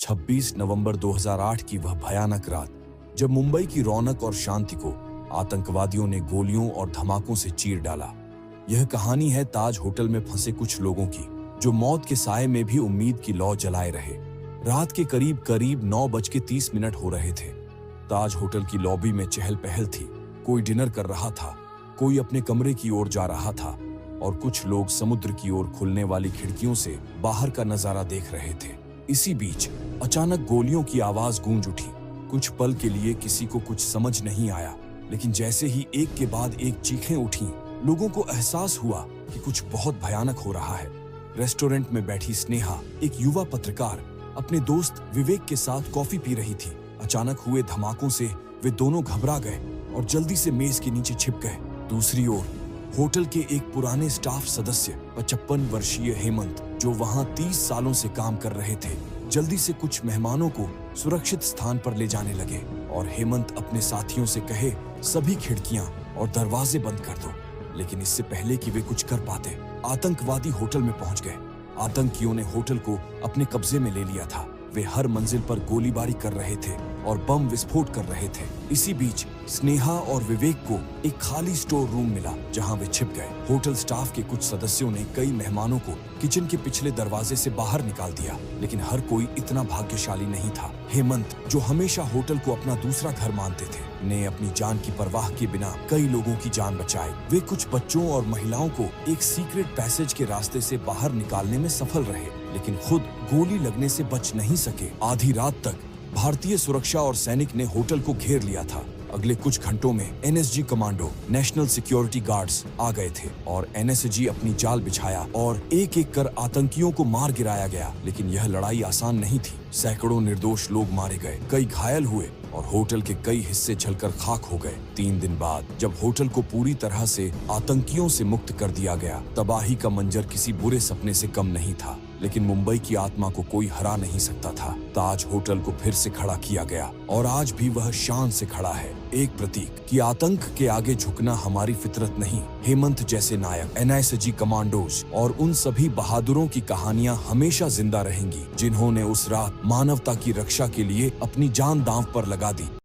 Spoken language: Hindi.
26 नवंबर 2008 की वह भयानक रात, जब मुंबई की रौनक और शांति को आतंकवादियों ने गोलियों और धमाकों से चीर डाला। यह कहानी है ताज होटल में फंसे कुछ लोगों की, जो मौत के साए में भी उम्मीद की लौ जलाए रहे। रात के करीब 9:30 हो रहे थे। ताज होटल की लॉबी में चहल पहल थी। कोई डिनर कर रहा था, कोई अपने कमरे की ओर जा रहा था और कुछ लोग समुद्र की ओर खुलने वाली खिड़कियों से बाहर का नजारा देख रहे थे। इसी बीच अचानक गोलियों की आवाज गूंज उठी। कुछ पल के लिए किसी को कुछ समझ नहीं आया, लेकिन जैसे ही एक के बाद एक चीखें उठी, लोगों को एहसास हुआ कि कुछ बहुत भयानक हो रहा है। रेस्टोरेंट में बैठी स्नेहा, एक युवा पत्रकार, अपने दोस्त विवेक के साथ कॉफी पी रही थी। अचानक हुए धमाकों से वे दोनों घबरा गए और जल्दी से मेज के नीचे छिप गए। दूसरी ओर होटल के एक पुराने स्टाफ सदस्य 55 वर्षीय हेमंत, जो वहां 30 सालों से काम कर रहे थे, जल्दी से कुछ मेहमानों को सुरक्षित स्थान पर ले जाने लगे और हेमंत अपने साथियों से कहे, सभी खिड़कियां और दरवाजे बंद कर दो। लेकिन इससे पहले कि वे कुछ कर पाते, आतंकवादी होटल में पहुंच गए। आतंकियों ने होटल को अपने कब्जे में ले लिया था। वे हर मंजिल पर गोलीबारी कर रहे थे और बम विस्फोट कर रहे थे। इसी बीच स्नेहा और विवेक को एक खाली स्टोर रूम मिला, जहां वे छिप गए। होटल स्टाफ के कुछ सदस्यों ने कई मेहमानों को किचन के पिछले दरवाजे से बाहर निकाल दिया, लेकिन हर कोई इतना भाग्यशाली नहीं था। हेमंत, जो हमेशा होटल को अपना दूसरा घर मानते थे, ने अपनी जान की परवाह के बिना कई लोगों की जान बचाई। वे कुछ बच्चों और महिलाओं को एक सीक्रेट पैसेज के रास्ते से बाहर निकालने में सफल रहे, लेकिन खुद गोली लगने से बच नहीं सके। आधी रात तक भारतीय सुरक्षा और सैनिक ने होटल को घेर लिया था। अगले कुछ घंटों में NSG commando, national security guards आ गए थे और एनएसजी अपनी जाल बिछाया और एक एक कर आतंकियों को मार गिराया गया। लेकिन यह लड़ाई आसान नहीं थी। सैकड़ों निर्दोष लोग मारे गए, कई घायल हुए और होटल के कई हिस्से जलकर खाक हो गए। 3 दिन बाद जब होटल को पूरी तरह से आतंकियों से मुक्त कर दिया गया, तबाही का मंजर किसी बुरे सपने से कम नहीं था। लेकिन मुंबई की आत्मा को कोई हरा नहीं सकता था। ताज होटल को फिर से खड़ा किया गया और आज भी वह शान से खड़ा है, एक प्रतीक कि आतंक के आगे झुकना हमारी फितरत नहीं। हेमंत जैसे नायक, एनएसजी कमांडोज और उन सभी बहादुरों की कहानियां हमेशा जिंदा रहेंगी, जिन्होंने उस रात मानवता की रक्षा के लिए अपनी जान दांव पर लगा दी।